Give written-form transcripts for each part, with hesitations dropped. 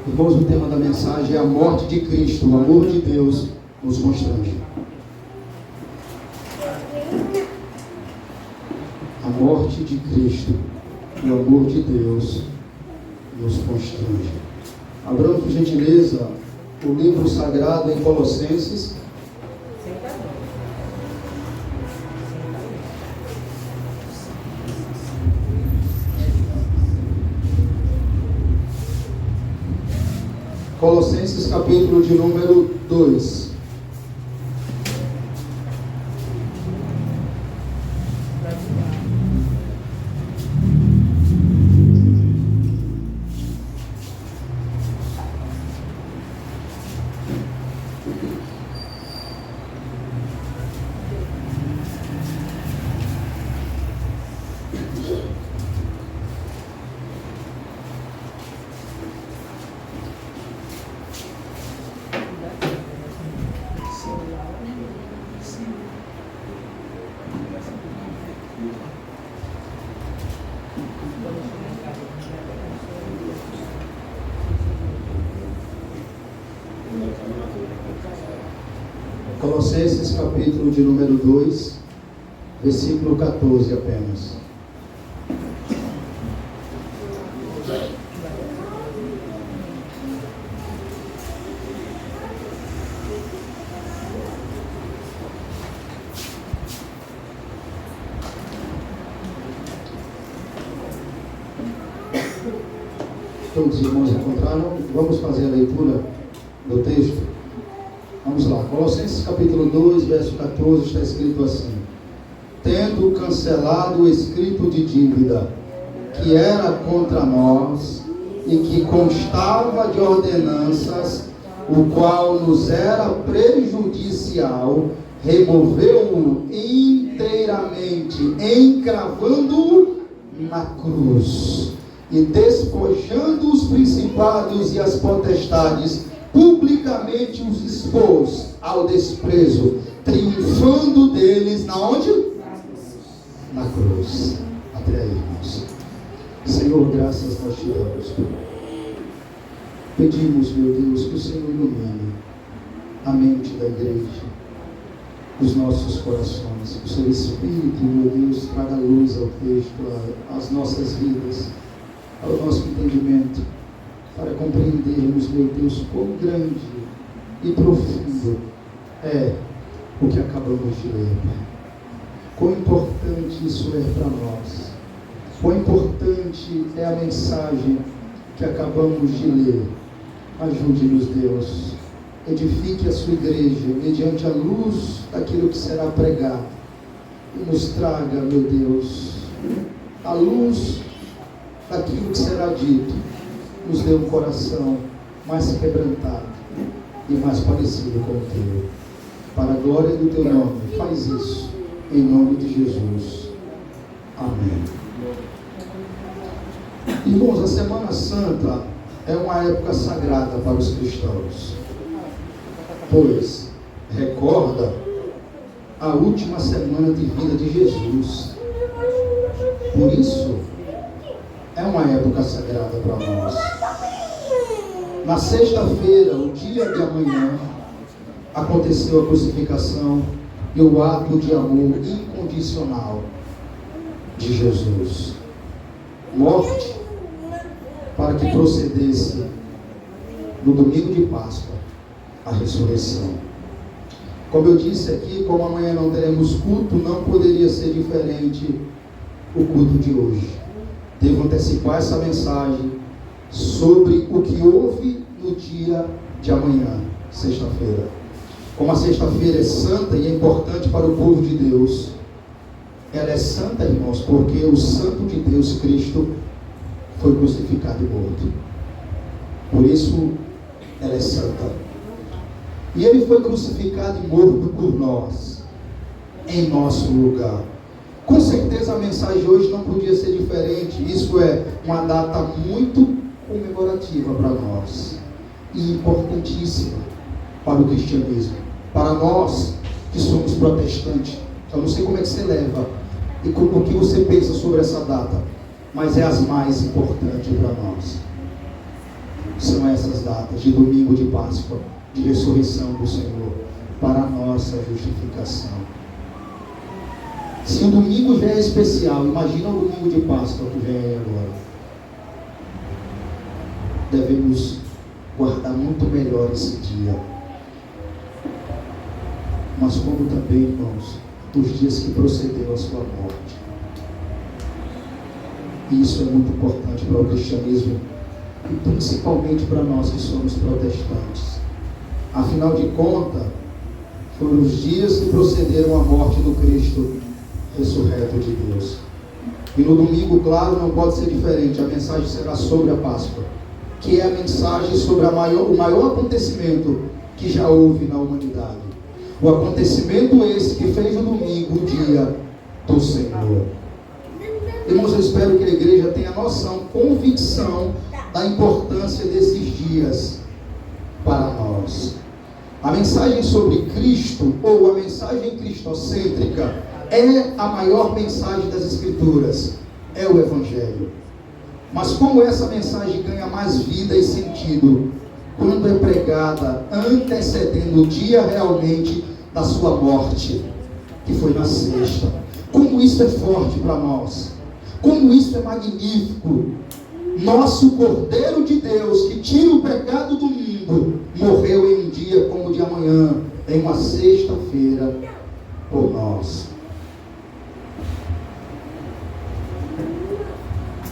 Irmãos, o tema da mensagem é a morte de Cristo, o amor de Deus nos constrange. A morte de Cristo, o amor de Deus nos constrange. Abramos, por gentileza, o livro sagrado em Colossenses. Colossenses, capítulo de número 2. Colossenses, capítulo de número 2, versículo 14 apenas. Todos os irmãos encontraram? Vamos fazer a leitura do texto? Vamos lá, Colossenses capítulo 2, verso 14, está escrito assim: tendo cancelado o escrito de dívida que era contra nós e que constava de ordenanças, o qual nos era prejudicial, removeu-o inteiramente, encravando-o na cruz, e despojando os principados e as potestades, publicamente os expôs ao desprezo, triunfando deles na onde? Na cruz. Até aí, irmãos. Senhor, graças nós te damos. Pedimos, meu Deus, que o Senhor ilumine a mente da igreja, os nossos corações, o seu Espírito, meu Deus, traga luz ao texto, às nossas vidas, ao nosso entendimento, para compreendermos, meu Deus, quão grande e profundo é o que acabamos de ler, Pai. Quão importante isso é para nós. Quão importante é a mensagem que acabamos de ler. Ajude-nos, Deus. Edifique a sua igreja mediante a luz daquilo que será pregado. E nos traga, meu Deus, a luz daquilo que será dito. Nos dê um coração mais quebrantado e mais parecido com o teu. Para a glória do teu nome, faz isso, em nome de Jesus. Amém. Irmãos, a Semana Santa é uma época sagrada para os cristãos, pois recorda a última semana de vida de Jesus. Por isso, é uma época sagrada para nós. Na sexta-feira, o dia de amanhã, aconteceu a crucificação e o ato de amor incondicional de Jesus. Morte, para que procedesse no domingo de Páscoa a ressurreição. Como eu disse aqui, como amanhã não teremos culto, não poderia ser diferente o culto de hoje. Devo antecipar essa mensagem sobre o que houve no dia de amanhã, sexta-feira. Como a sexta-feira é santa e é importante para o povo de Deus, ela é santa, irmãos, porque o Santo de Deus, Cristo, foi crucificado e morto. Por isso, ela é santa. E ele foi crucificado e morto por nós, em nosso lugar. Com certeza a mensagem de hoje não podia ser diferente. Isso é uma data muito comemorativa para nós e importantíssima para o cristianismo. Para nós que somos protestantes, eu não sei como é que você leva e o que você pensa sobre essa data, mas é as mais importantes para nós. São essas dessas datas, de domingo de Páscoa, de ressurreição do Senhor, para a nossa justificação. Se o domingo já é especial, imagina o domingo de Páscoa que vem aí agora. Devemos guardar muito melhor esse dia. Mas como também, irmãos, os dias que procedeu a sua morte. E isso é muito importante para o cristianismo e principalmente para nós que somos protestantes. Afinal de contas, foram os dias que procederam à morte do Cristo ressurreto de Deus. E no domingo, claro, não pode ser diferente. A mensagem será sobre a Páscoa, que é a mensagem sobre o maior acontecimento que já houve na humanidade. O acontecimento esse que fez o domingo o dia do Senhor. Irmãos, eu espero que a igreja tenha noção, convicção da importância desses dias para nós. A mensagem sobre Cristo, ou a mensagem cristocêntrica, é a maior mensagem das Escrituras, é o Evangelho. Mas como essa mensagem ganha mais vida e sentido quando é pregada antecedendo o dia realmente da sua morte, que foi na sexta. Como isso é forte para nós, como isso é magnífico. Nosso Cordeiro de Deus, que tira o pecado do mundo, morreu em um dia como o de amanhã, em uma sexta-feira, por nós.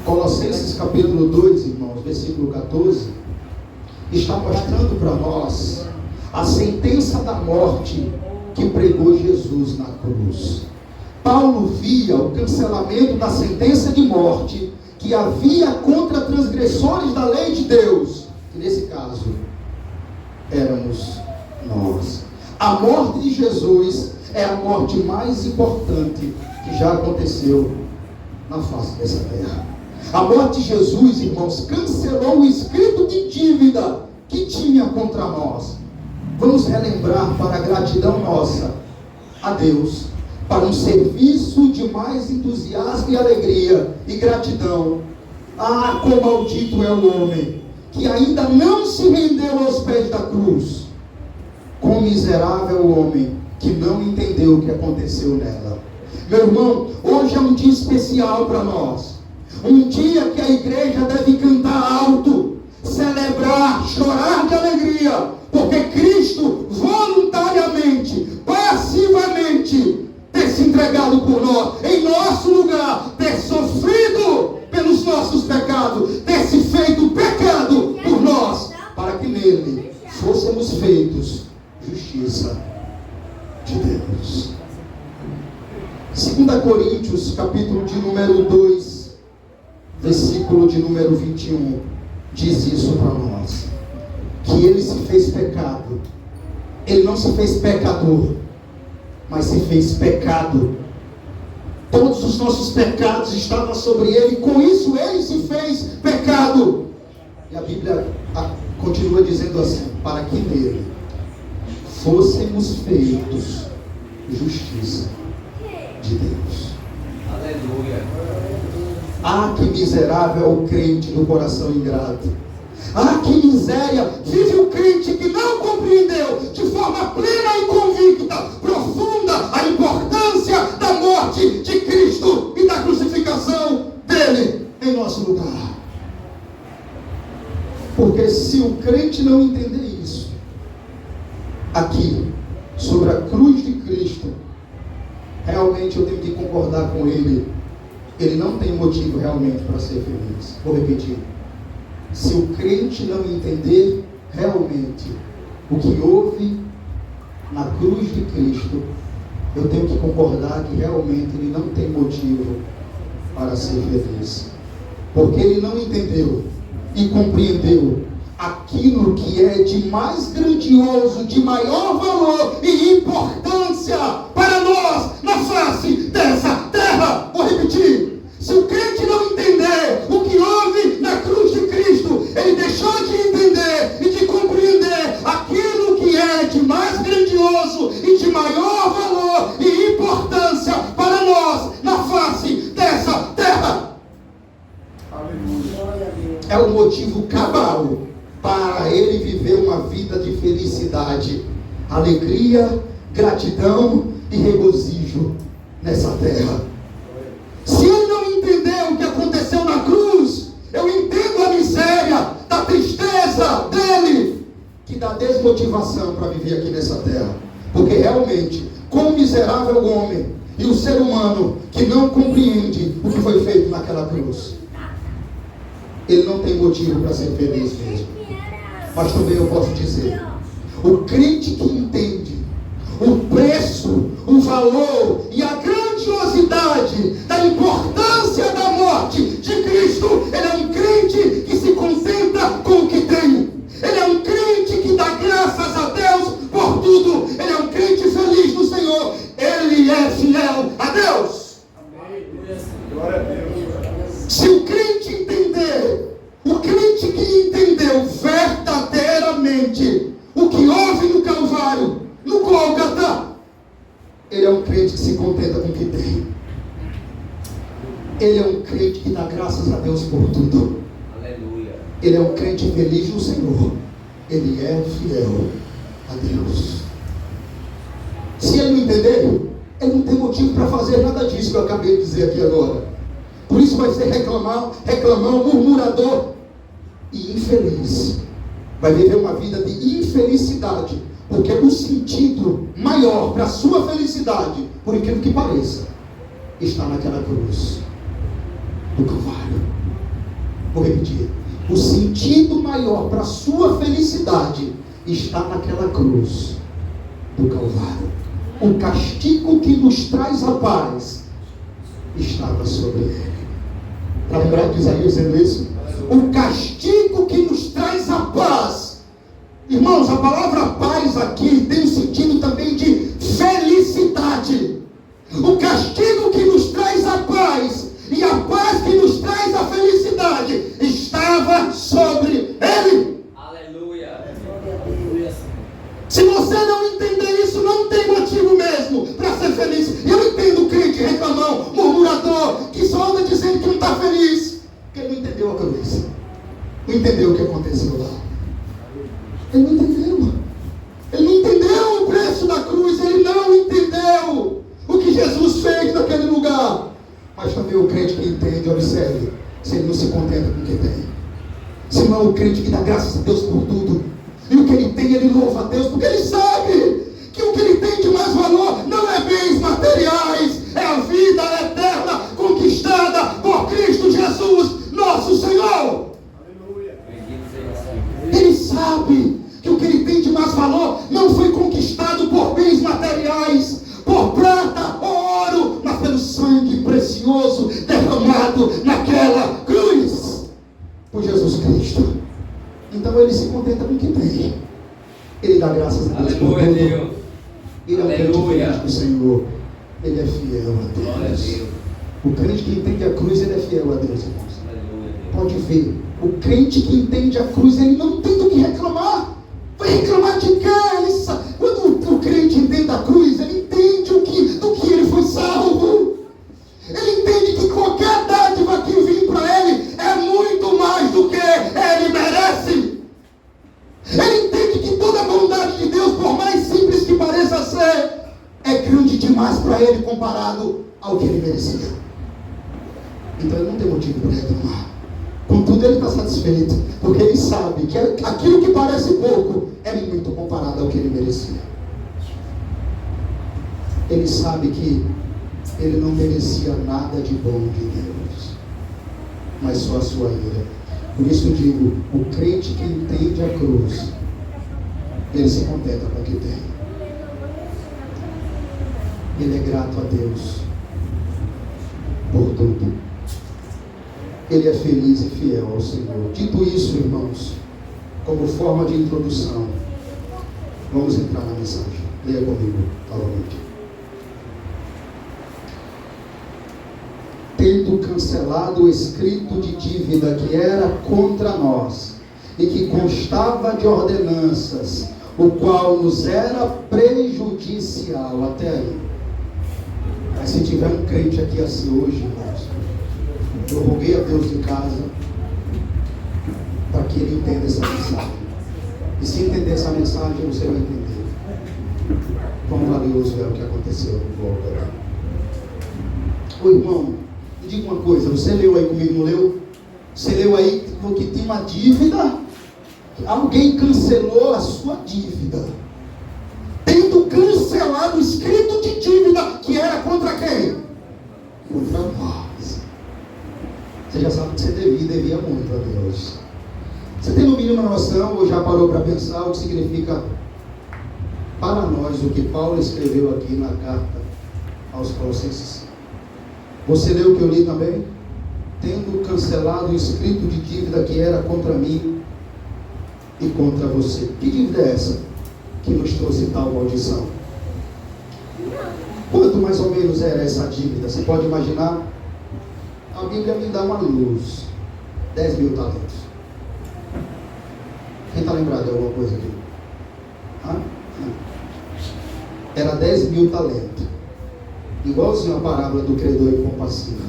Colossenses capítulo 2, irmãos, versículo 14, está mostrando para nós a sentença da morte que pregou Jesus na cruz. Paulo via o cancelamento da sentença de morte que havia contra transgressores da lei de Deus, que nesse caso éramos nós. A morte de Jesus é a morte mais importante que já aconteceu na face dessa terra. A morte de Jesus, irmãos, cancelou o escrito de dívida que tinha contra nós. Vamos relembrar para a gratidão nossa a Deus, para um serviço de mais entusiasmo e alegria e gratidão. Ah, quão maldito é o homem que ainda não se rendeu aos pés da cruz. Quão miserável o homem que não entendeu o que aconteceu nela. Meu irmão, hoje é um dia especial para nós. Um dia que a igreja deve cantar alto, celebrar, chorar de alegria, porque Cristo voluntariamente, passivamente, ter se entregado por nós, em nosso lugar, ter sofrido pelos nossos pecados, ter se feito pecado por nós, para que nele fôssemos feitos justiça de Deus. 2 Coríntios, capítulo de número 2, versículo de número 21, diz isso para nós, que ele se fez pecado. Ele não se fez pecador, mas se fez pecado. Todos os nossos pecados estavam sobre ele, com isso ele se fez pecado. E a Bíblia continua dizendo assim, para que nele fôssemos feitos justiça de Deus. Aleluia. Ah, que miserável é o crente do coração ingrato. Ah, que miséria vive o crente que não compreendeu de forma plena e convicta, profunda, a importância da morte de Cristo e da crucificação dele em nosso lugar. Porque se o crente não entender isso, aqui, sobre a cruz de Cristo, realmente eu tenho que concordar com ele. Ele não tem motivo realmente para ser feliz. Vou repetir. Se o crente não entender realmente o que houve na cruz de Cristo, eu tenho que concordar que realmente ele não tem motivo para ser feliz. Porque ele não entendeu e compreendeu aquilo que é de mais grandioso, de maior valor e importância para nós na face dessa terra. Vou repetir. Se o crente não entender o que houve na cruz de Cristo, ele deixou de entender e de compreender aquilo que é de mais grandioso e de maior valor e importância para nós na face dessa terra. Aleluia. É o motivo cabal para ele viver uma vida de felicidade, alegria, gratidão e regozijo nessa terra. Se ele não entendeu o que aconteceu na cruz, eu entendo a miséria, da tristeza dele, que dá desmotivação para viver aqui nessa terra. Porque realmente, como miserável homem e o ser humano que não compreende o que foi feito naquela cruz, ele não tem motivo para ser feliz mesmo. Mas também eu posso dizer, o crente que entende o preço, o valor e a grandiosidade da importância da morte de Cristo, ele é um crente que se contenta com o que tem. Ele é um crente que dá graças a Deus por tudo. Ele é um crente feliz no Senhor. Ele é fiel a Deus. Amém. Glória a Deus. Se o crente entender, o crente que entendeu verdadeiramente o que houve no Calvário, no Gólgota, ele é um crente que se contenta com o que tem. Ele é um crente que dá graças a Deus por tudo. Aleluia. Ele é um crente feliz no Senhor. Ele é fiel a Deus. Se ele não entender, ele não tem motivo para fazer nada disso que eu acabei de dizer aqui agora. Por isso vai ser reclamão, murmurador e infeliz. Vai viver uma vida de infelicidade, porque o sentido maior para a sua felicidade, por incrível que pareça, está naquela cruz do Calvário. Vou repetir. O sentido maior para a sua felicidade está naquela cruz do Calvário. O castigo que nos traz a paz estava sobre ele. Para lembrar de Isaías dizendo isso? O castigo que nos traz a paz. Irmãos, a palavra paz aqui tem um sentido também de felicidade. O castigo que nos traz a paz e a paz que nos traz a felicidade estava sobre ele. Aleluia. Se você não entender isso, não tem motivo mesmo para ser feliz. Eu entendo o crente reclamão, murmurador, que só anda dizendo que não está feliz, porque ele não entendeu a cruz, não entendeu o que aconteceu lá. Ele não entendeu. Ele não entendeu o preço da cruz. Ele não entendeu o que Jesus fez naquele lugar. Mas também o crente que entende, observe, se ele não se contenta com o que tem. Se não é o crente que dá graças a Deus por tudo, e o que ele tem, ele louva a Deus, porque ele sabe que o que ele tem de mais valor não é bens materiais, é a vida eterna conquistada por Cristo Jesus, nosso Senhor. Aleluia. Ele sabe que o que ele tem de mais valor não foi conquistado por bens materiais, por prata ou ouro, mas pelo sangue precioso derramado naquela cruz por Jesus Cristo. Então ele se contenta com o que tem. Ele dá graças a Deus por tudo. Ele é um crente feliz do Senhor. Ele é fiel a Deus. O crente que entende a cruz, ele é fiel a Deus, irmãos. Pode ver. O crente que entende a cruz, ele não tem do que reclamar. Vai reclamar de quê? Quando o crente entende a cruz, ele entende do que ele foi salvo. Ele entende que qualquer dádiva que vir para ele é muito mais do que ele merece. Ele entende que toda a bondade de Deus, por mais simples que pareça ser, é grande demais para ele comparado ao que ele merecia. Então ele não tem motivo para reclamar. Contudo, ele está satisfeito, porque ele sabe que aquilo que parece pouco é muito comparado ao que ele merecia. Ele sabe que ele não merecia nada de bom de Deus, mas só a sua ira. Por isso eu digo, o crente que entende a cruz, ele se contenta com o que tem. Ele é grato a Deus por tudo. Ele é feliz e fiel ao Senhor. Dito isso, irmãos, como forma de introdução, vamos entrar na mensagem. Leia comigo novamente. Tendo cancelado o escrito de dívida que era contra nós e que constava de ordenanças, o qual nos era prejudicial. Até aí. Mas se tiver um crente aqui assim hoje, irmãos, eu roguei a Deus de casa para que que ele entenda essa mensagem. E se entender essa mensagem, você vai entender quão valioso é o que aconteceu no Gólgota. Ô irmão, me diga uma coisa, você leu aí comigo, não leu? Você leu aí que tem uma dívida? Alguém cancelou a sua dívida, tendo cancelado o escrito de dívida que era contra quem? Contra nós. Você já sabe que você devia muito a Deus. Você tem no mínimo uma noção, ou já parou para pensar o que significa para nós o que Paulo escreveu aqui na carta aos Colossenses? Você leu o que eu li também? Tendo cancelado o escrito de dívida que era contra mim e contra você. Que dívida é essa que nos trouxe tal maldição? Quanto mais ou menos era essa dívida? Você pode imaginar? A Bíblia me dá uma luz. 10 mil talentos. Quem está lembrado de alguma coisa aqui? Era 10 mil talentos. Igualzinho a parábola do credor incompassível.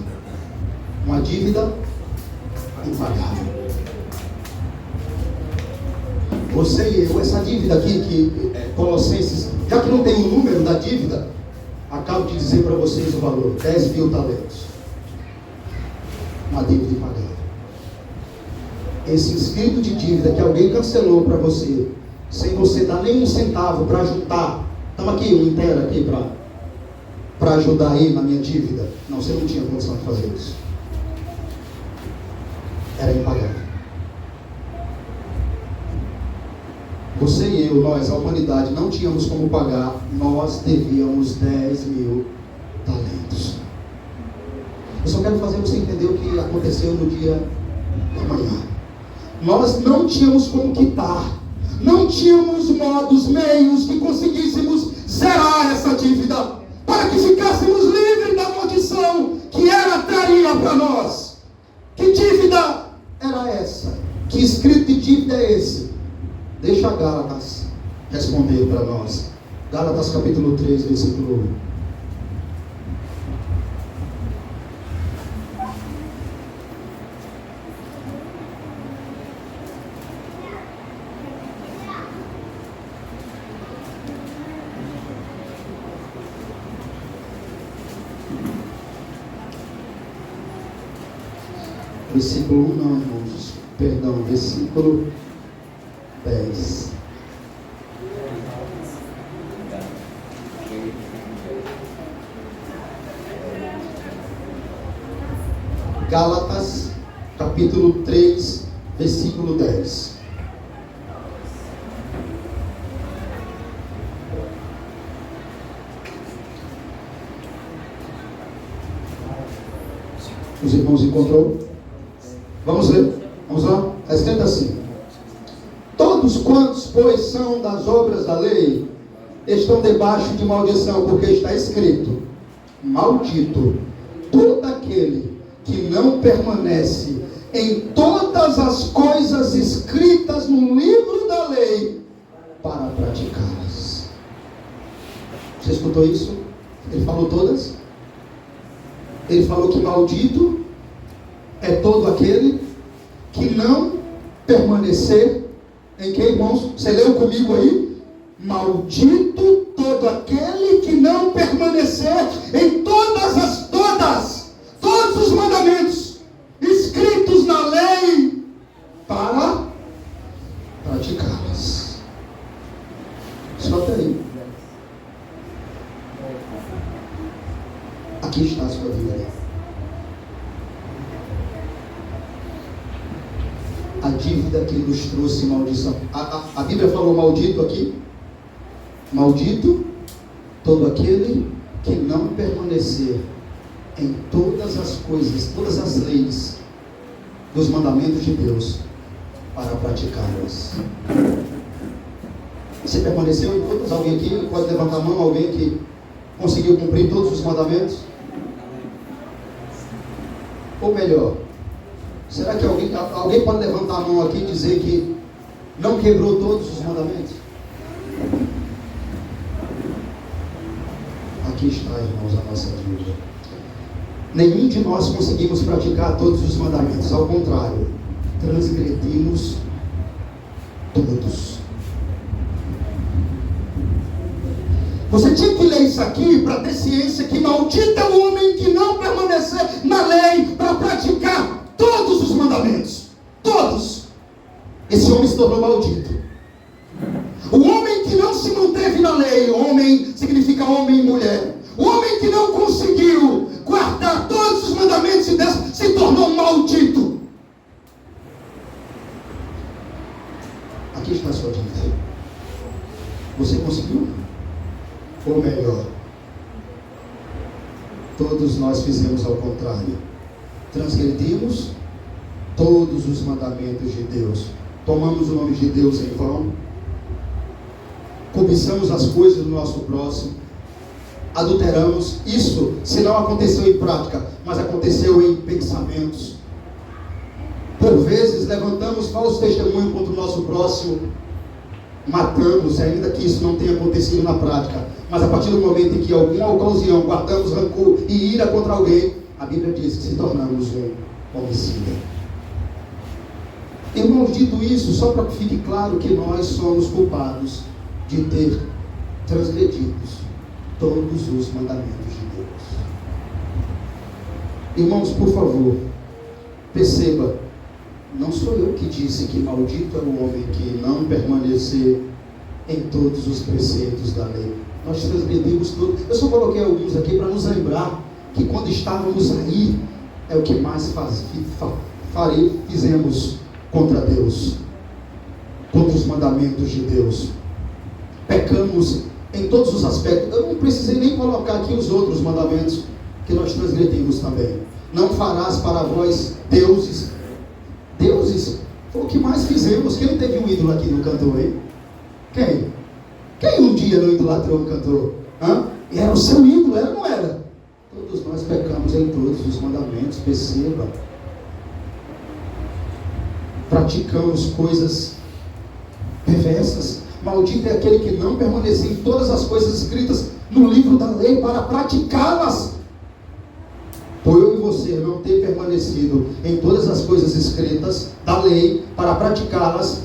Uma dívida impagável. Você e eu, essa dívida aqui, que Colossenses, já que não tem o número da dívida, acabo de dizer para vocês o valor: 10 mil talentos. Uma dívida impagável. Esse escrito de dívida que alguém cancelou para você, sem você dar nenhum centavo para juntar. Estamos aqui, um inteiro aqui para ajudar aí na minha dívida. Não, você não tinha condição de fazer isso. Era impagável. Você e eu, nós, a humanidade, não tínhamos como pagar. Nós devíamos 10 mil talentos. Eu só quero fazer você entender o que aconteceu no dia da manhã. Nós não tínhamos como quitar. Não tínhamos modos, meios que conseguíssemos zerar essa dívida, para que ficássemos livres da maldição que ela traria para nós. Que dívida era essa? Que escrito de dívida é esse? Deixa Gálatas responder para nós. Gálatas capítulo 3, versículo 1. Versículo 1 não, irmãos. Perdão, versículo 10. Gálatas, capítulo 3, versículo 10. Os irmãos encontrou? Vamos ler. Vamos lá? Está escrito assim: todos quantos, pois, são das obras da lei, estão debaixo de maldição, porque está escrito: maldito todo aquele que não permanece em todas as coisas escritas no livro da lei para praticá-las. Você escutou isso? Ele falou todas? Ele falou que maldito é todo aquele que não permanecer em que, irmãos? Você leu comigo aí? Maldito todo aquele que não permanecer em todos os mandamentos escritos na lei para praticá-las. Só até aí. Aqui está a sua vida. A dívida que nos trouxe maldição. A Bíblia falou maldito aqui. Maldito todo aquele que não permanecer em todas as coisas, todas as leis dos mandamentos de Deus para praticá-las. Você permaneceu em todas? Alguém aqui pode levantar a mão? Alguém que conseguiu cumprir todos os mandamentos? Ou melhor, será que alguém pode levantar a mão aqui e dizer que não quebrou todos os mandamentos? Aqui está, irmãos, a nossa dívida. Nenhum de nós conseguimos praticar todos os mandamentos. Ao contrário, transgredimos todos. Você tinha que ler isso aqui para ter ciência que maldito é o homem que não permanecer na lei para praticar todos os mandamentos. Todos. Esse homem se tornou maldito. O homem que não se manteve na lei, homem significa homem e mulher. O homem que não conseguiu guardar todos os mandamentos de Deus se tornou maldito. Aqui está a sua dívida. Você conseguiu? Ou melhor, todos nós fizemos ao contrário. Transgredimos todos os mandamentos de Deus. Tomamos o nome de Deus em vão. Cobiçamos as coisas do nosso próximo. Adulteramos. Isso, se não aconteceu em prática, mas aconteceu em pensamentos. Por vezes levantamos falso testemunho contra o nosso próximo. Matamos, ainda que isso não tenha acontecido na prática. Mas a partir do momento em que, em alguma ocasião, guardamos rancor e ira contra alguém, a Bíblia diz que se tornamos um homicida. Irmãos, dito isso, só para que fique claro que nós somos culpados de ter transgredido todos os mandamentos de Deus. Irmãos, por favor, perceba, não sou eu que disse que maldito é o homem que não permanecer em todos os preceitos da lei. Nós transgredimos tudo. Eu só coloquei alguns aqui para nos lembrar que quando estávamos aí, é o que mais fizemos contra Deus, contra os mandamentos de Deus. Pecamos em todos os aspectos. Eu não precisei nem colocar aqui os outros mandamentos que nós transgredimos também. Não farás para vós deuses. Deuses foi o que mais fizemos. Quem teve um ídolo aqui no cantor, hein? Quem? Quem um dia não idolatrou um cantor? Era o seu ídolo, era ou não era? Todos nós pecamos em todos os mandamentos, perceba. Praticamos coisas perversas. Maldito é aquele que não permanecer em todas as coisas escritas no livro da lei para praticá-las. Por eu e você não ter permanecido em todas as coisas escritas da lei para praticá-las,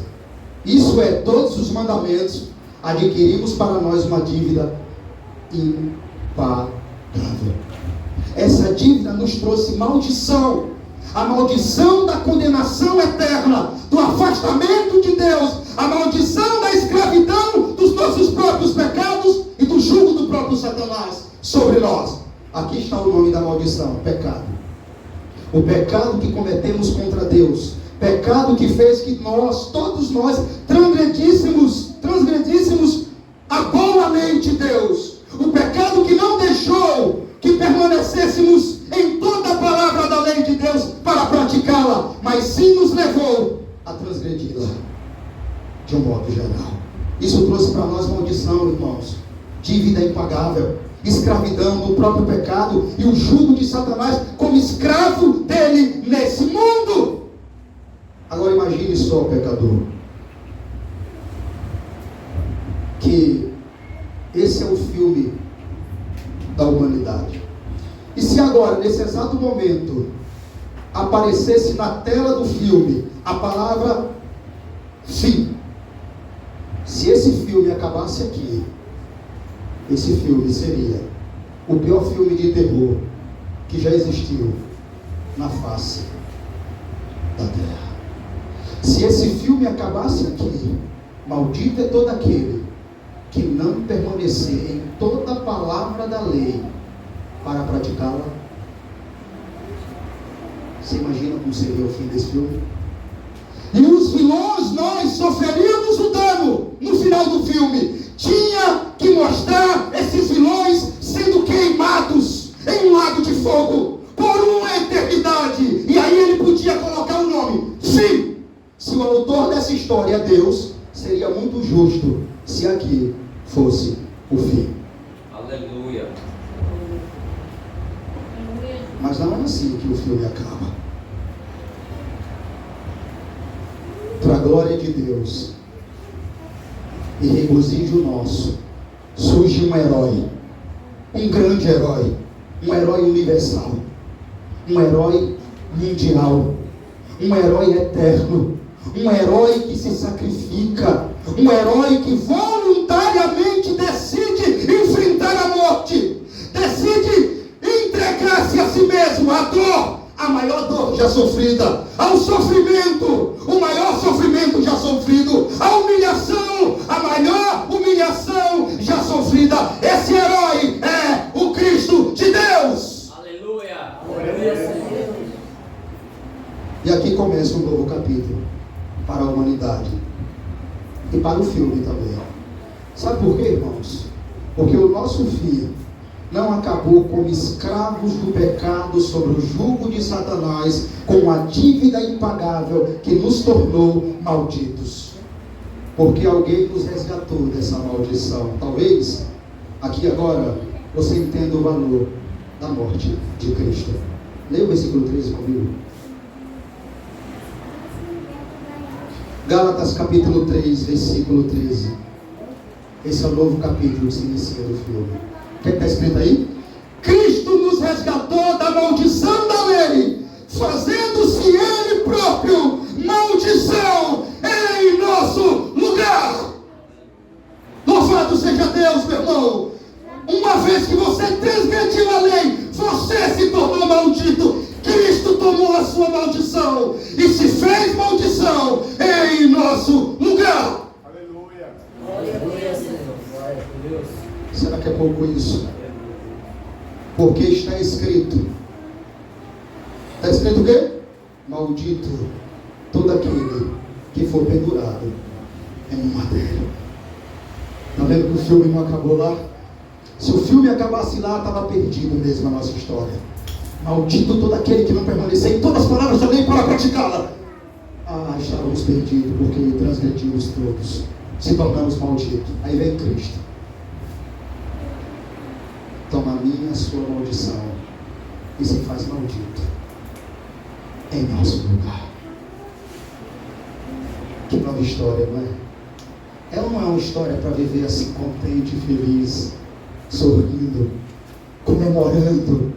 isso é, todos os mandamentos, adquirimos para nós uma dívida impagável. Essa dívida nos trouxe maldição. A maldição da condenação eterna, do afastamento de Deus, a maldição da escravidão dos nossos próprios pecados e do jugo do próprio Satanás sobre nós. Aqui está o nome da maldição: pecado. O pecado que cometemos contra Deus, pecado que fez que nós, todos nós, transgredíssemos a boa lei de Deus. O pecado que não deixou que permanecêssemos em toda a palavra da lei de Deus para praticá-la, mas sim nos levou a transgredi-la de um modo geral. Isso trouxe para nós maldição, irmãos, dívida impagável, escravidão do próprio pecado e o jugo de Satanás como escravo dele nesse mundo. Agora imagine só, pecador, que esse é o filme da humanidade. E se agora, nesse exato momento, aparecesse na tela do filme a palavra fim, se esse filme acabasse aqui, esse filme seria o pior filme de terror que já existiu na face da terra. Se esse filme acabasse aqui, maldito é todo aquele que não permanecer em toda a palavra da lei para praticá-la. Você imagina como seria o fim desse filme? E os vilões, nós sofreríamos o dano no final do filme. Tinha que mostrar esses vilões sendo queimados em um lago de fogo por uma eternidade. E aí ele podia colocar o nome fim. Se o autor dessa história é Deus, seria muito justo se aqui fosse o fim. Aleluia. Mas não é assim que o filme acaba. Para a glória de Deus e regozijo nosso, surge um herói, um grande herói, um herói universal, um herói mundial, um herói eterno, um herói que se sacrifica, um herói que voluntariamente decide enfrentar a morte, decide entregar-se a si mesmo, à dor, a maior dor já sofrida, ao sofrimento, o maior sofrimento já sofrido, a humilhação, a maior humilhação já sofrida. Esse herói é o Cristo de Deus. Aleluia. E aqui começa um novo capítulo para a humanidade e para o filme também. Sabe por quê, irmãos? Porque o nosso fim não acabou como escravos do pecado sob o jugo de Satanás, com a dívida impagável que nos tornou malditos. Porque alguém nos resgatou dessa maldição. Talvez, aqui agora, você entenda o valor da morte de Cristo. Leia o versículo 13 comigo. Gálatas capítulo 3, versículo 13. Esse é o novo capítulo que se inicia do filme. O que está escrito aí? Cristo nos resgatou da maldição da lei, fazendo-se Ele próprio maldição em nosso lugar. Louvado seja Deus, meu irmão. Uma vez que você transgrediu a lei, você se tornou maldito. Cristo tomou a sua maldição e se fez maldição em nosso lugar. Aleluia. Aleluia, Senhor. Glória a Deus. Será que é pouco isso? Porque está escrito. Está escrito o quê? Maldito todo aquele que for pendurado em um madeiro. Está vendo que o filme não acabou lá? Se o filme acabasse lá, estava perdido mesmo a nossa história. Maldito todo aquele que não permanecer em todas as palavras da lei para praticá-la. Ah, estávamos perdidos porque transgredimos todos. Se tornamos malditos. Aí vem Cristo. Toma a minha e a sua maldição e se faz maldito em nosso lugar. Que nova história, não é? Ela não é uma história para viver assim contente, feliz, sorrindo, comemorando,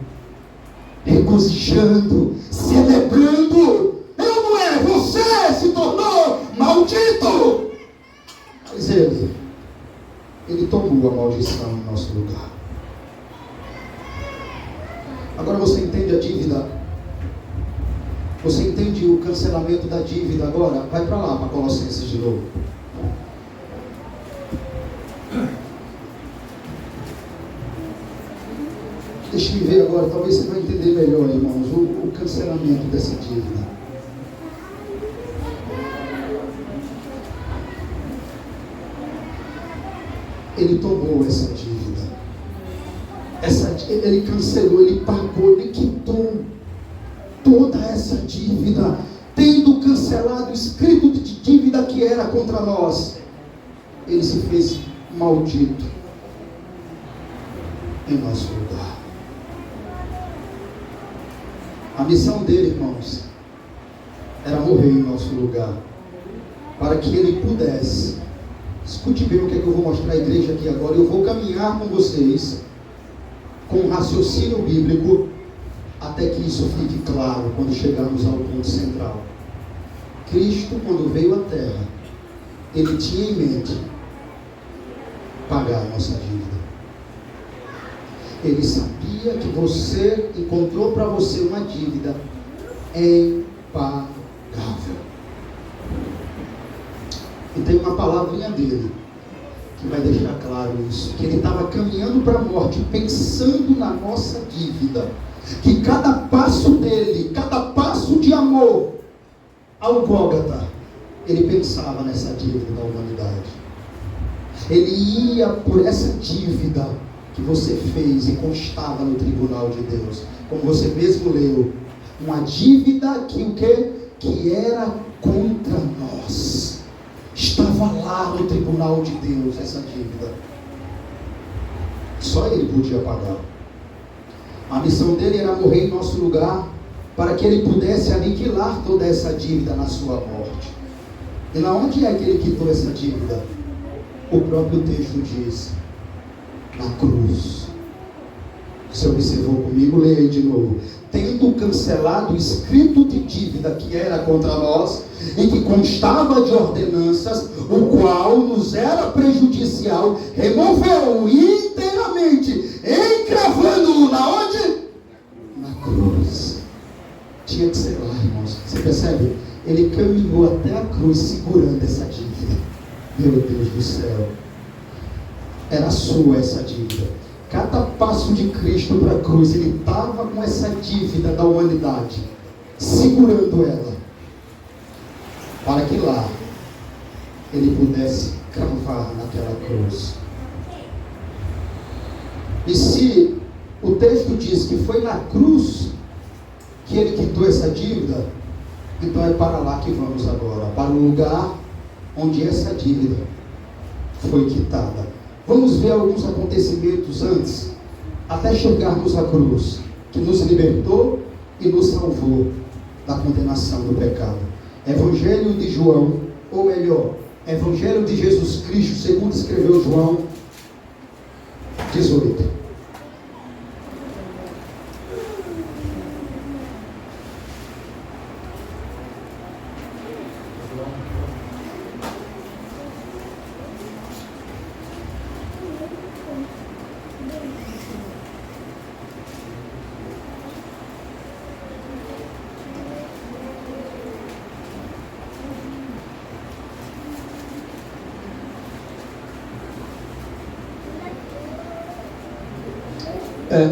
regozijando, celebrando. Não é? Você se tornou maldito. Mas ele tomou a maldição em nosso lugar. Agora você entende a dívida? Você entende o cancelamento da dívida agora? Vai para lá, para Colossenses de novo. Deixa eu ver agora, talvez você vai entender melhor, irmãos, o cancelamento dessa dívida. Ele tomou essa dívida. Ele cancelou, ele pagou, ele quitou toda essa dívida, tendo cancelado o escrito de dívida que era contra nós. Ele se fez maldito em nosso lugar. A missão dele, irmãos, era morrer em nosso lugar, para que ele pudesse. Escute bem o que é que eu vou mostrar à igreja aqui agora. Eu vou caminhar com vocês com um raciocínio bíblico até que isso fique claro quando chegarmos ao ponto central. Cristo, quando veio à terra, ele tinha em mente pagar a nossa dívida. Ele sabia que você encontrou para você uma dívida impagável. E tem uma palavrinha dele que vai deixar claro isso, que ele estava caminhando para a morte, pensando na nossa dívida, que cada passo dele, cada passo de amor ao Gólgota, ele pensava nessa dívida da humanidade. Ele ia por essa dívida que você fez e constava no tribunal de Deus, como você mesmo leu, uma dívida que o quê? Que era contra nós. Estava lá no tribunal de Deus essa dívida. Só ele podia pagar. A missão dele era morrer em nosso lugar, para que ele pudesse aniquilar toda essa dívida na sua morte. E na onde é que ele quitou essa dívida? O próprio texto diz: na cruz. Você observou comigo? Leia aí de novo. Tendo cancelado o escrito de dívida que era contra nós, e que constava de ordenanças, o qual nos era prejudicial, removeu inteiramente, encravando-o na onde? Na cruz. Tinha que ser lá, irmãos. Você percebe? Ele caminhou até a cruz segurando essa dívida. Meu Deus do céu. Era sua essa dívida. Cada passo de Cristo para a cruz, ele estava com essa dívida da humanidade, segurando ela, para que lá ele pudesse cravar naquela cruz. E se o texto diz que foi na cruz que ele quitou essa dívida, então é para lá que vamos agora, para o lugar onde essa dívida foi quitada. Vamos ver alguns acontecimentos antes, até chegarmos à cruz, que nos libertou e nos salvou da condenação do pecado. Evangelho de João, ou melhor, Evangelho de Jesus Cristo, segundo escreveu João 18.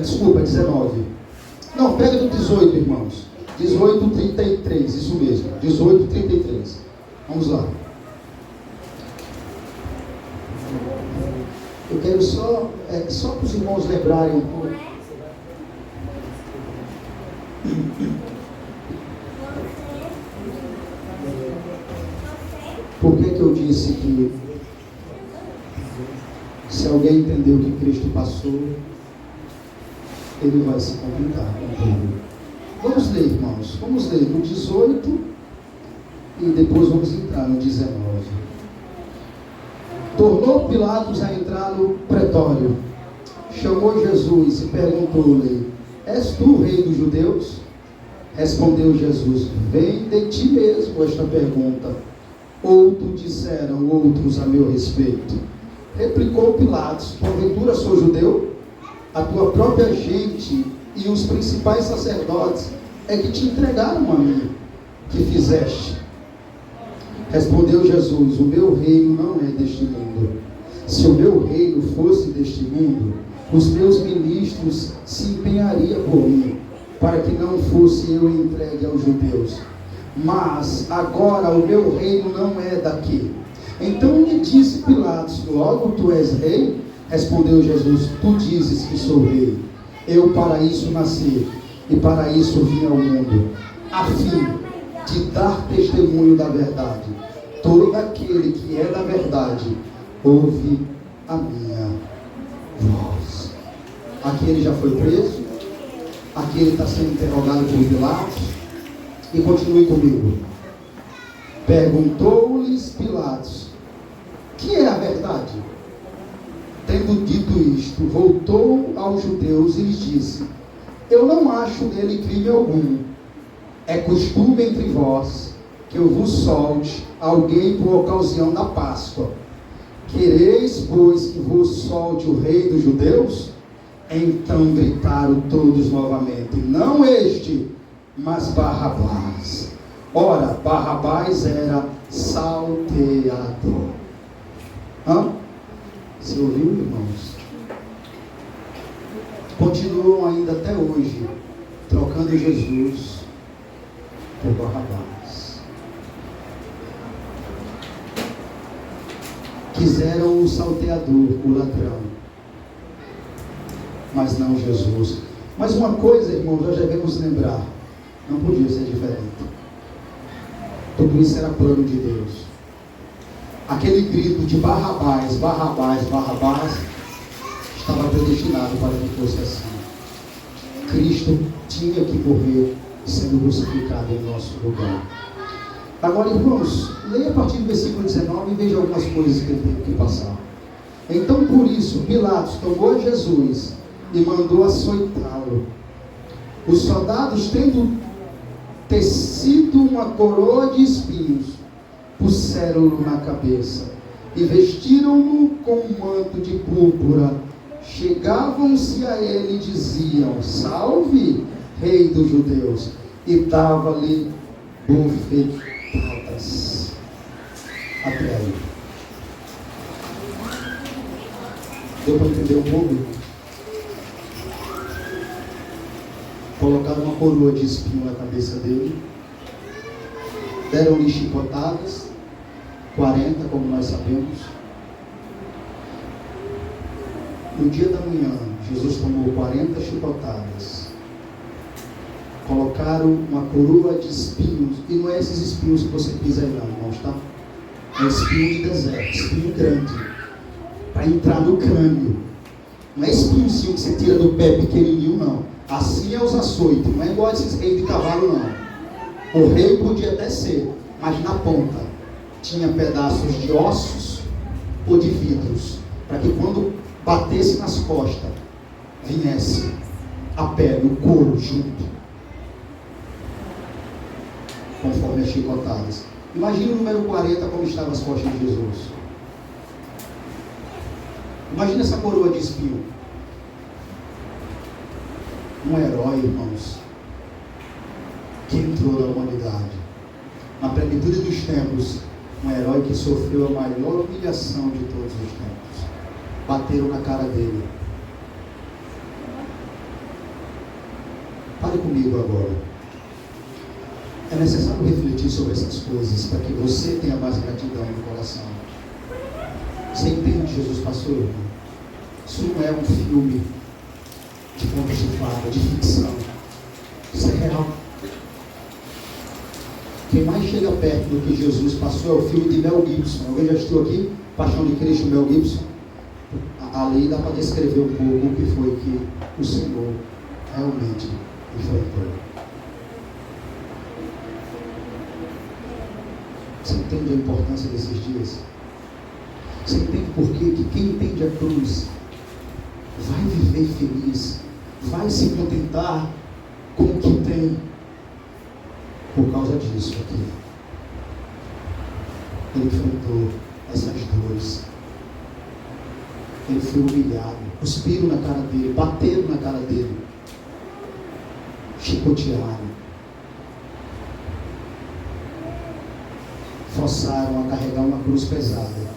Desculpa, 19. Não, pega do 18, irmãos. 18:33, isso mesmo. 18:33. Vamos lá. Eu quero só para os irmãos lembrarem um pouco. Por que eu disse que se alguém entendeu o que Cristo passou, ele vai se complicar com tudo. Vamos ler, irmãos. Vamos ler no 18 e depois vamos entrar no 19. Tornou Pilatos a entrar no pretório. Chamou Jesus e perguntou-lhe: És tu o rei dos judeus? Respondeu Jesus: Vem de ti mesmo esta pergunta. Ou tu disseram outros a meu respeito? Replicou Pilatos: Porventura sou judeu? A tua própria gente e os principais sacerdotes é que te entregaram a mim. Que fizeste? Respondeu Jesus: O meu reino não é deste mundo. Se o meu reino fosse deste mundo, os meus ministros se empenhariam por mim, para que não fosse eu entregue aos judeus. Mas agora o meu reino não é daqui. Então lhe disse Pilatos: Logo tu és rei? Respondeu Jesus: Tu dizes que sou rei. Eu para isso nasci, e para isso vim ao mundo, a fim de dar testemunho da verdade. Todo aquele que é da verdade, ouve a minha voz. Aqui ele já foi preso, aqui ele está sendo interrogado por Pilatos, e continue comigo. Perguntou-lhes Pilatos: Que é a verdade? Tendo dito isto, voltou aos judeus e lhes disse: Eu não acho nele crime algum. É costume entre vós que eu vos solte alguém por ocasião da Páscoa. Quereis, pois, que vos solte o rei dos judeus? Então gritaram todos novamente: Não este, mas Barrabás. Ora, Barrabás era salteador. Você ouviu, irmãos? Continuam ainda até hoje trocando Jesus por Barrabás. Quiseram o salteador, o ladrão, mas não Jesus. Mas uma coisa, irmãos, nós devemos lembrar: não podia ser diferente. Tudo isso era plano de Deus. Aquele grito de Barrabás, Barrabás, Barrabás, estava predestinado para que fosse assim. Cristo tinha que morrer sendo crucificado em nosso lugar. Agora, irmãos, leia a partir do versículo 19 e veja algumas coisas que ele teve que passar. Então, por isso, Pilatos tomou Jesus e mandou açoitá-lo. Os soldados, tendo tecido uma coroa de espinhos, puseram-no na cabeça e vestiram-no com um manto de púrpura. Chegavam-se a ele e diziam: salve, rei dos judeus, e dava-lhe bofetadas. Até aí. Deu para entender um pouco? Colocaram uma coroa de espinho na cabeça dele, deram-lhe chicotadas, 40, como nós sabemos. No dia da manhã, Jesus tomou 40 chicotadas. Colocaram uma coroa de espinhos, e não é esses espinhos que você pisa aí não, irmãos, tá? É espinho de deserto, espinho grande, para entrar no crânio. Não é espinhozinho que você tira do pé pequenininho, não. Assim é os açoites, não é igual a esses reis de cavalo, não. O rei podia até ser, mas na ponta tinha pedaços de ossos ou de vidros, para que quando batesse nas costas, viesse a pele, o couro junto, conforme as chicotadas. Imagina o número 40 como estavam as costas de Jesus. Imagina essa coroa de espinho. Um herói, irmãos, que entrou na humanidade. Na plenitude dos tempos, um herói que sofreu a maior humilhação de todos os tempos. Bateram na cara dele. Pare comigo agora. É necessário refletir sobre essas coisas para que você tenha mais gratidão no coração. Você entende o que Jesus passou, irmão? Isso não é um filme de contos de fada, de ficção. Isso é real. Quem mais chega perto do que Jesus passou é o filme de Mel Gibson. Alguém já assistiu aqui? Paixão de Cristo, Mel Gibson? Ali dá para descrever um pouco o que foi que o Senhor realmente enfrentou. Você entende a importância desses dias? Você entende por quê? Que quem entende a cruz vai viver feliz, vai se contentar com o que tem, por causa disso aqui. Ele enfrentou essas dores. Ele foi humilhado, cuspiram na cara dele, bateram na cara dele, chicotearam, forçaram a carregar uma cruz pesada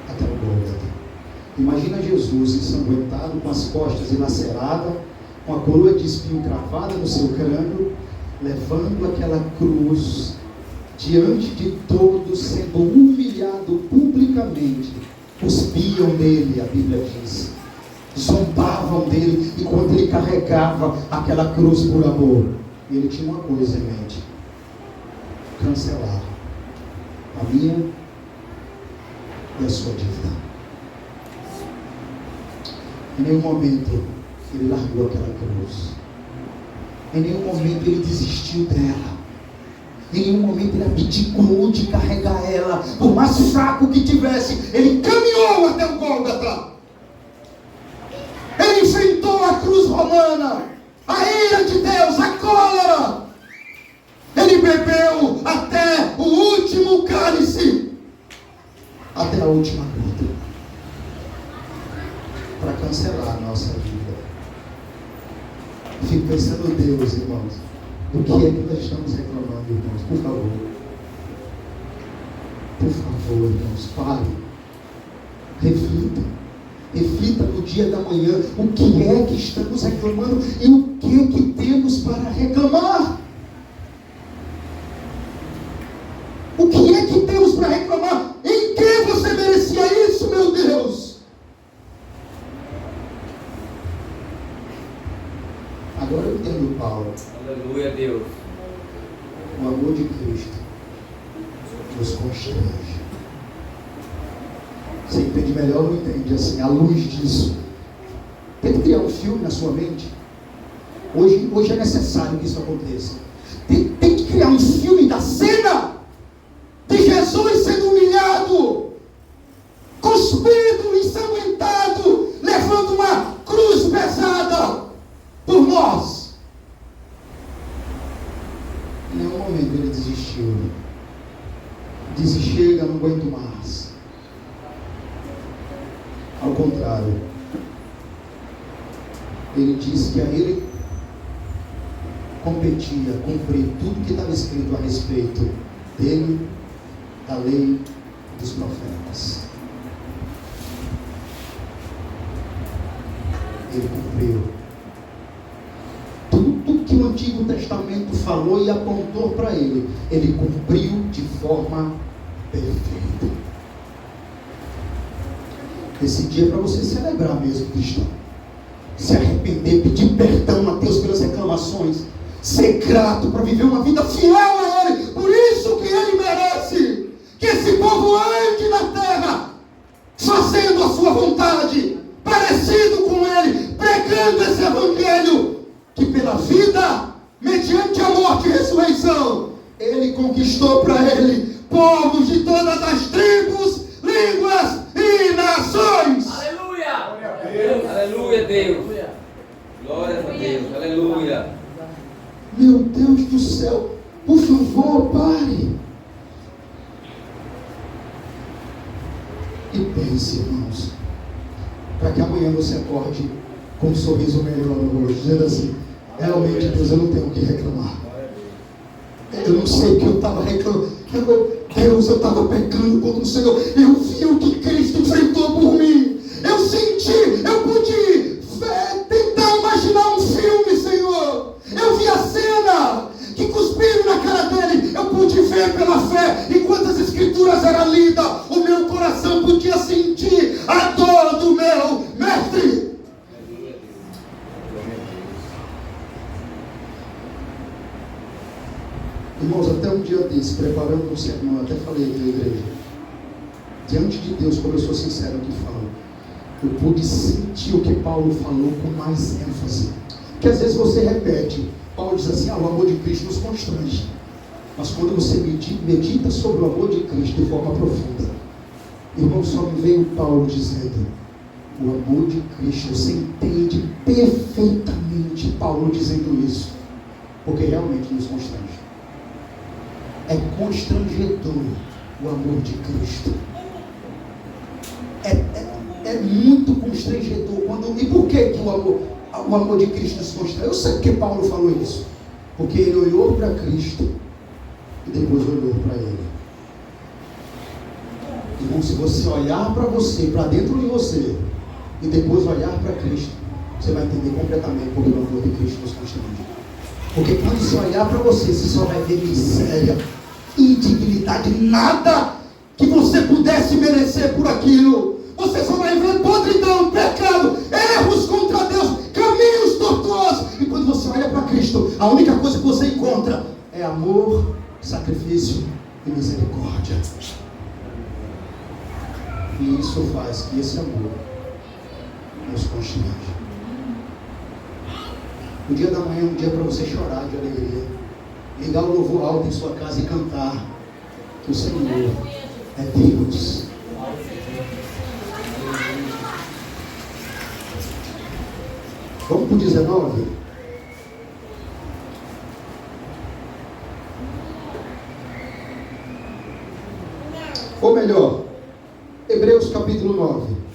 até o Gólgota. Imagina Jesus ensanguentado, com as costas dilaceradas, com a coroa de espinho cravada no seu crânio, levando aquela cruz diante de todos, sendo humilhado publicamente. Cuspiam nele, a Bíblia diz, zombavam dele, enquanto ele carregava aquela cruz por amor. E ele tinha uma coisa em mente: cancelar a minha e a sua dívida. Em nenhum momento ele largou aquela cruz. Em nenhum momento ele desistiu dela. Em nenhum momento ele abdicou de carregar ela. Por mais fraco que tivesse, ele caminhou até o Gólgota. Ele enfrentou a cruz romana, a ira de Deus, a cólera. Ele bebeu até o último cálice, até a última gota, para cancelar a nossa vida. Fico pensando, Deus, irmãos, do que é que nós estamos reclamando, irmãos? Por favor. Por favor, irmãos, pare. Reflita. Reflita no dia da manhã o que é que estamos reclamando e o que é que temos para reclamar. O que é que temos para reclamar? Em que você merecia isso, meu Deus? Agora eu entendo Paulo. Aleluia, Deus. O amor de Cristo nos constrange. Você entende melhor ou não entende? Assim, à luz disso, tenta criar um filme na sua mente. Hoje é necessário que isso aconteça. Tem que criar um filme da cena de Jesus sendo humilhado, cuspido, ensanguentado, levando uma cruz pesada por nós. disse: chega, não aguento mais. Ao contrário, ele disse que a ele competia cumprir tudo que estava escrito a respeito dele, da lei e dos profetas. Ele cumpriu tudo que o Antigo Testamento falou e apontou para ele. Ele cumpriu de forma perfeita. Esse dia é para você celebrar mesmo, cristão. Se arrepender, pedir perdão a Deus pelas reclamações, ser grato para viver uma vida fiel a Ele. Por isso que Ele merece que esse povo ande na terra fazendo a sua vontade, parecido com Ele, pregando esse evangelho que pela vida, mediante a morte e ressurreição, Ele conquistou para Ele povos de todas as tribos, línguas e nações. Aleluia! Aleluia, Deus! Glória a Deus! Aleluia! Meu Deus do céu, por favor, pare e pense, irmãos, para que amanhã você acorde com um sorriso melhor no rosto, dizendo assim: realmente, Deus, eu não tenho o que reclamar. Eu não sei o que eu estava reclamando. Deus, eu estava pecando contra o Senhor. Eu vi o que Cristo enfrentou por mim. Eu senti, eu pude tentar imaginar um filme, Senhor. Eu vi a cena que cuspiram na cara dele. Eu pude ver pela fé. Enquanto as escrituras eram lidas, o meu coração podia sentir a dor do meu mestre. Irmãos, até um dia desse, preparando um sermão, até falei na igreja, diante de Deus, como eu sou sincero que falo, eu pude sentir o que Paulo falou com mais ênfase. Que às vezes você repete, Paulo diz assim: o amor de Cristo nos constrange. Mas quando você medita sobre o amor de Cristo de forma profunda, irmão, só me veio Paulo dizendo: o amor de Cristo. Você entende perfeitamente Paulo dizendo isso, porque realmente nos constrange. É constrangedor o amor de Cristo. É muito constrangedor. E por que o amor de Cristo nos constrange? Eu sei porque Paulo falou isso. Porque ele olhou para Cristo e depois olhou para ele. Irmão, se você olhar para você, para dentro de você, e depois olhar para Cristo, você vai entender completamente porque o amor de Cristo nos constrange. Porque quando você olhar para você só vai ver miséria, indignidade, nada que você pudesse merecer por aquilo. Você só vai ver podridão, pecado, erros contra Deus, caminhos tortuosos. E quando você olha para Cristo, a única coisa que você encontra é amor, sacrifício e misericórdia. E isso faz que esse amor nos constrange. O dia da manhã é um dia para você chorar de alegria, ligar o louvor alto em sua casa e cantar que o Senhor é Deus. Vamos para o 19. Ou melhor, Hebreus capítulo 9.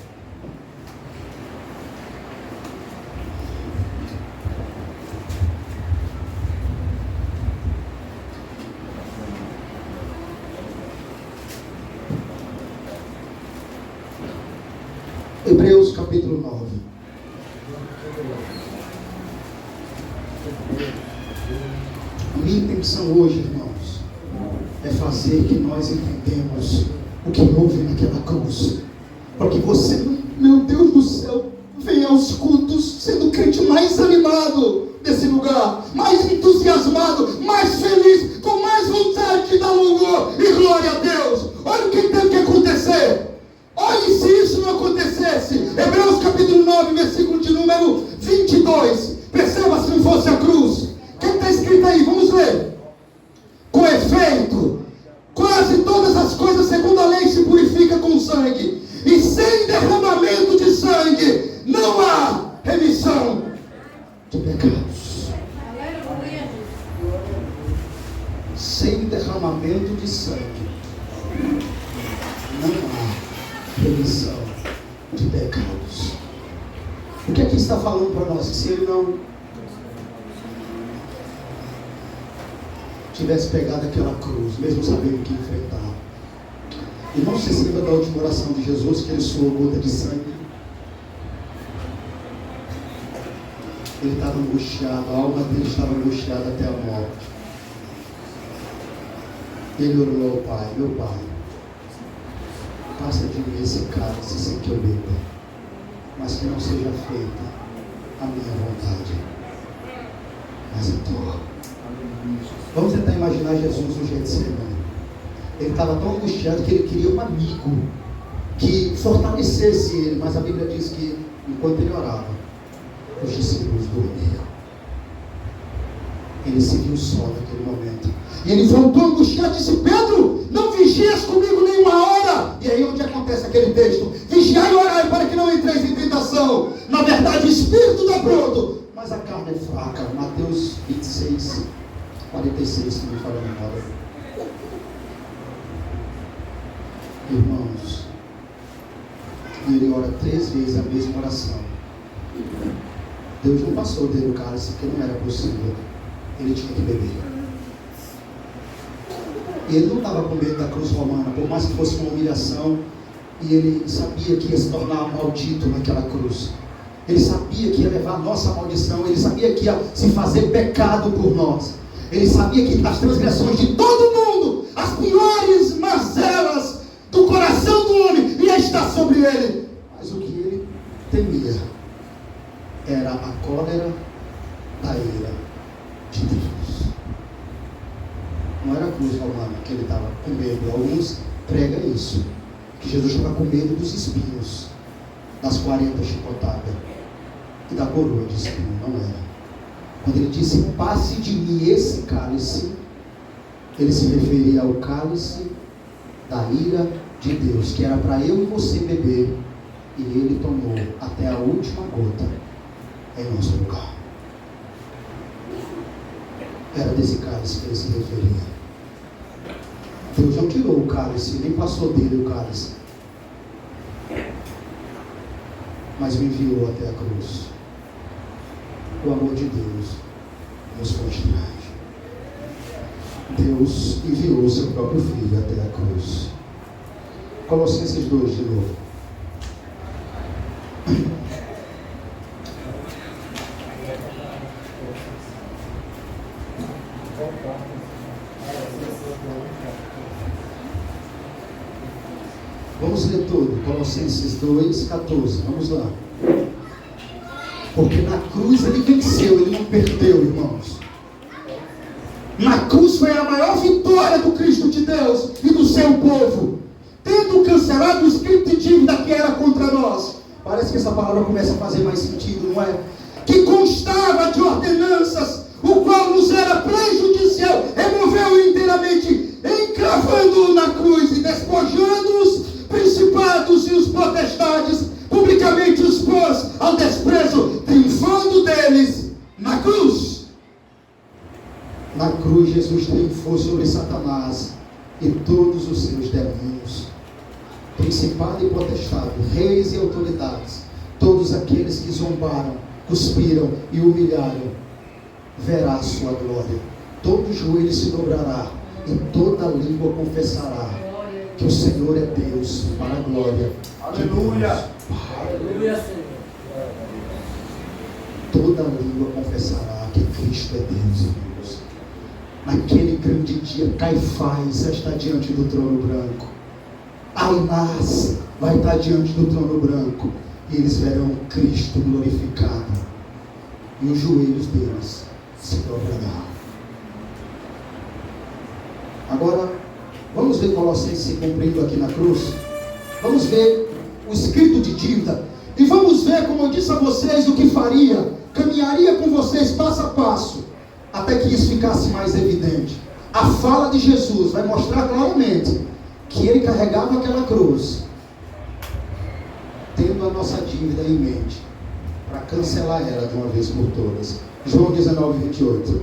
Hebreus capítulo 9. A minha intenção hoje, irmãos, é fazer que nós entendemos o que houve naquela cruz, para que você, meu Deus do céu, venha aos cultos sendo o crente mais animado desse lugar, mais entusiasmado, mais feliz, com mais vontade de dar louvor e glória a Deus. Olha o que tem que acontecer. Olhe se isso não acontecesse. Hebreus capítulo 9, versículo de número 22. Perceba se não fosse a cruz. O que está escrito aí? Vamos ler. Com efeito, quase todas as coisas segundo a lei se purifica com sangue, e sem derramamento de sangue não há remissão de pecados. Sem derramamento de sangue remissão de pecados. O que aqui está falando para nós? Que se ele não tivesse pegado aquela cruz, mesmo sabendo que enfrentar. E não se lembra da última oração de Jesus, que ele suou gota de sangue. Ele estava angustiado, a alma dele estava angustiada até a morte. Ele orou ao Pai: meu Pai, passa de mim esse cálice sem que eu beba, mas que não seja feita a minha vontade, mas a tua. Vamos tentar imaginar Jesus no Getsemane. Ele estava tão angustiado que ele queria um amigo que fortalecesse ele, mas a Bíblia diz que enquanto ele orava, os discípulos dormiam. Ele se viu só naquele momento. E ele voltou angustiado e disse: Pedro, não vigias comigo nenhuma hora. E aí onde acontece aquele texto: vigiai e orai para que não entreis em tentação. Na verdade o espírito está pronto, mas a carne é fraca. Mateus 26, 46, se não me falha a memória. Irmãos, e ele ora 3 vezes a mesma oração. Deus não passou dele o cálice, porque não era possível. Ele tinha que beber. E ele não estava com medo da cruz romana, por mais que fosse uma humilhação. E ele sabia que ia se tornar maldito naquela cruz. Ele sabia que ia levar a nossa maldição. Ele sabia que ia se fazer pecado por nós. Ele sabia que as transgressões de todo mundo, as piores mazelas do coração do homem, ia estar sobre ele. Mas o que ele temia era a cólera da ira de Deus. Não era a cruz romana que ele estava com medo. Alguns pregam isso, que Jesus estava com medo dos espinhos, das 40 chicotadas e da coroa de espinho. Não era. Quando ele disse: passe de mim esse cálice, ele se referia ao cálice da ira de Deus, que era para eu e você beber, e ele tomou até a última gota em nosso lugar. Era desse cálice que ele se referia. Deus não tirou o cálice, nem passou dele o cálice, mas me enviou até a cruz. O amor de Deus nos constrange. Deus enviou o seu próprio Filho até a cruz. Colossenses 2 de novo. Vamos ler tudo. Colossenses 2, 14. Vamos lá. Porque na cruz ele venceu, ele não perdeu, irmãos. Na cruz foi a maior vitória do Cristo de Deus e do seu povo, tendo cancelado o escrito de dívida que era contra nós. Parece que essa palavra começa a fazer mais sentido, não é? Que constava de ordenanças, o qual nos era prejudicial, removeu inteiramente, encravando-o na cruz e despojando os principados e os potestades, publicamente os pôs ao desprezo, triunfando deles na cruz. Na cruz Jesus triunfou sobre Satanás e todos os seus demônios, principado e potestade, reis e autoridades, todos aqueles que zombaram, cuspiram e humilharam, verá a sua glória. Todo joelho se dobrará e toda língua confessará que o Senhor é Deus, para a glória de Deus. Aleluia, Senhor. Toda língua confessará que Cristo é Deus, irmãos. Naquele grande dia, Caifás está diante do trono branco. Ainás vai estar diante do trono branco. E eles verão Cristo glorificado. E os joelhos deles se dobrarão. Agora, vamos ver Colossenses se cumprindo aqui na cruz. Vamos ver o escrito de dívida. E vamos ver, como eu disse a vocês, o que faria. Caminharia com vocês passo a passo, até que isso ficasse mais evidente. A fala de Jesus vai mostrar claramente que ele carregava aquela cruz, tendo a nossa dívida em mente, para cancelar ela de uma vez por todas. João 19, 28.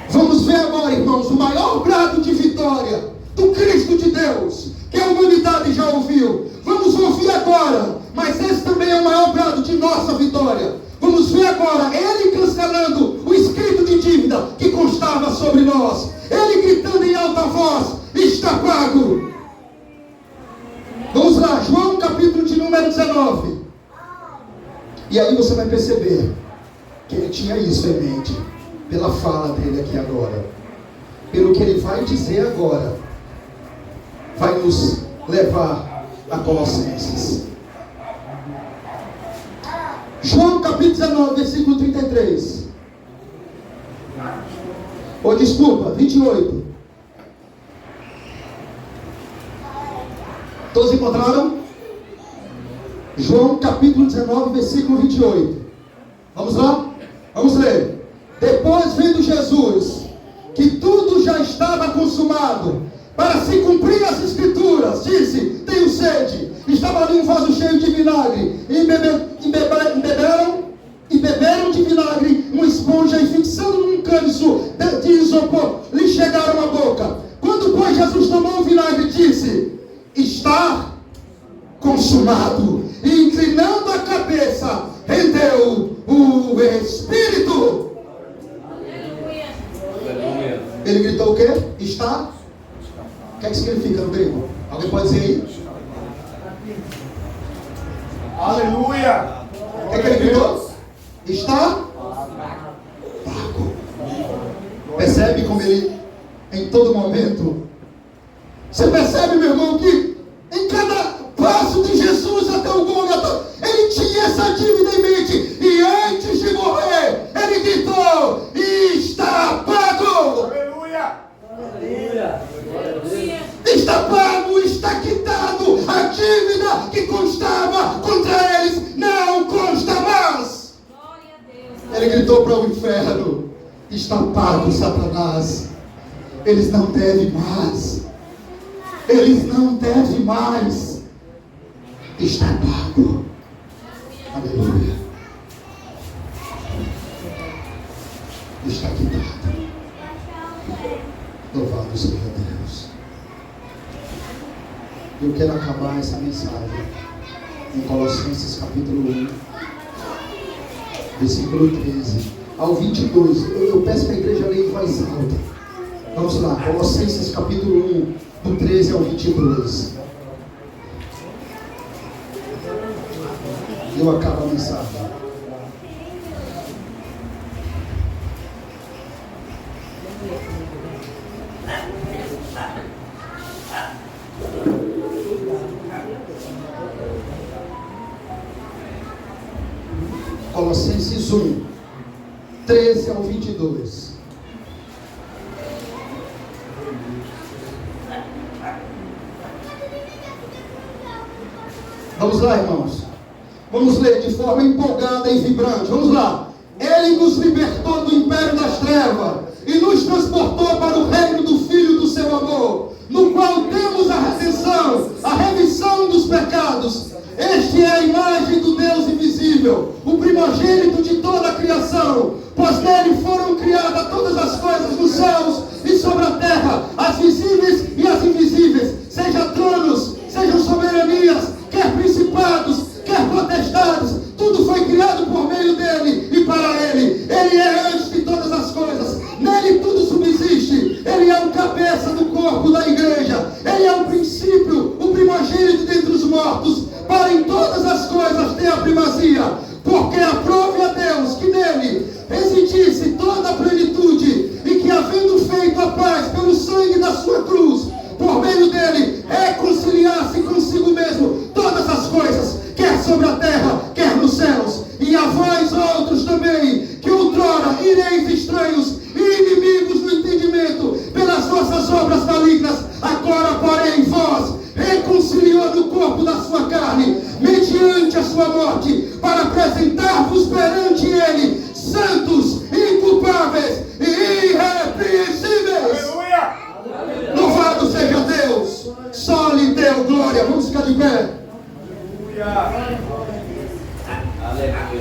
Vamos ver agora, irmãos, o maior brado de vitória do Cristo Espírito de Deus, que a humanidade já ouviu. Vamos ouvir agora, mas esse também é o maior brado de nossa vitória. Vamos ver agora Ele cancelando o escrito de dívida que constava sobre nós. Ele gritando em alta voz: está pago. Vamos lá, João capítulo de número 19. E aí você vai perceber que ele tinha isso em mente, pela fala dele aqui agora, pelo que ele vai dizer agora, vai nos levar a Colossenses. João capítulo 19, versículo 33. Ou desculpa, 28. Todos encontraram? João capítulo 19, versículo 28. Vamos lá? Vamos ler. Depois, vendo Jesus que tudo já estava consumado, para se cumprir as escrituras, disse: tenho sede. Estava ali um vaso cheio de vinagre, e beberam de vinagre uma esponja, e fixando num câniço de isopor, lhe chegaram à boca. Quando, pois, Jesus tomou o vinagre, disse: está consumado. E inclinando a cabeça, rendeu o Espírito. Aleluia. Ele gritou o quê? Está. O que é que significa no grego? Alguém pode dizer aí? Aleluia. O que é que ele gritou? Está pago. Percebe como ele, em todo momento, você percebe, meu irmão, que em cada passo de Jesus até o Gólgota, ele tinha essa dívida em mente, e antes de morrer, ele gritou: está pago. Aleluia. Aleluia. Está pago, está quitado. A dívida que constava contra eles não consta mais. Ele gritou para o inferno: está pago, Satanás. Eles não devem mais. Eles não devem mais. Está pago. Aleluia. Está quitado. Louvado seja Deus. Eu quero acabar essa mensagem em Colossenses capítulo 1, versículo 13 ao 22. Eu peço que a igreja leia em voz alta. Vamos lá, Colossenses capítulo 1, do 13 ao 22. Eu acabo a mensagem. Colossenses 1, 13 ao 22. Vamos lá, irmãos. Vamos ler de forma empolgada e vibrante. Vamos lá. Ele nos libertou do império das trevas e nos transportou para o reino do Filho do seu amor, no qual temos a redenção, a remissão dos pecados. Este é a imagem do Deus invisível, o primogênito de toda a criação, pois nele foram criadas todas as coisas nos céus e sobre a terra, as visíveis e as invisíveis, seja tronos, sejam soberanias, quer principados, quer potestades, tudo foi criado por meio dele e para ele. Ele é antes de todas as coisas, nele tudo subsiste. Ele é o cabeça do corpo da igreja, ele é o princípio, o primogênito dentre os mortos, para em todas as coisas ter a primazia, porque aprove a Deus que nele residisse toda a plenitude, e que, havendo feito a paz pelo sangue da sua cruz, por meio dele reconciliasse consigo mesmo todas as coisas, quer sobre a terra, quer nos céus. E a vós outros também, que outrora ireis estranhos e inimigos no entendimento pelas vossas obras malignas, agora porém vós reconciliou no corpo da sua carne, mediante a sua morte, para apresentar-vos perante ele santos, inculpáveis e irrepreensíveis. Aleluia. Louvado seja Deus. Só lhe deu glória. Vamos ficar de pé. Aleluia. Aleluia.